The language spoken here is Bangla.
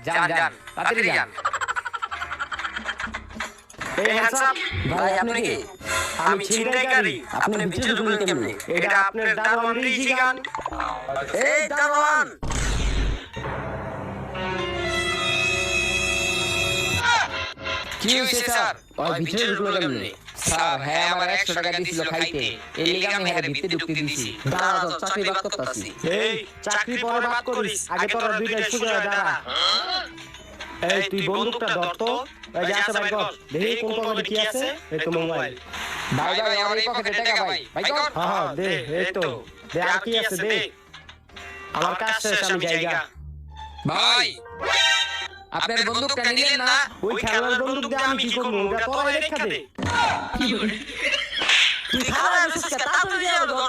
যান যান তাড়াতাড়ি যান। এই হ্যান্ডসাম ভাই আপনি কি? আমি ছিনতাইকারী। আপনি ভিতরে ঢুকলেন কেমনে? এটা আপনার দারোয়ান রিজিগান। এই দারোয়ান! কি হইছে স্যার? ওই ভিতরে ঢুকলো কেমনে? স্যার হ্যাঁ আমার 100 টাকা দিছিল খাইতে, এই লিগে আমি হ্যাঁ ভিতরে ঢুকতে দিছি। দাঁড়া তো চাকরি বাদ করতাছি। এই চাকরি পরে বাদ করিস, আগে তোরা দুইটাই সুযোগ দাঁড়া। এই তুই বন্দুকটা ধর তো। এই যে আছে ভাই কর, দেখি কোন পকেটে কি আছে। এই তো মোবাইল। ভাই ভাই আমার এই পকেটে টাকা ভাই। ভাই কর। হ্যাঁ হ্যাঁ দে, এই তো দে। আর কি আছে দে। আমার কাজ শেষ, আমি যাইগা। ভাই আপনার বন্দুকটা নিলেন না? ওই খেলার বন্দুক দিয়ে আমি কি করবো? ওটা তোরা রেখা দে। তুই খারাপ আছিস, তাড়াতাড়ি দিয়ে দাও।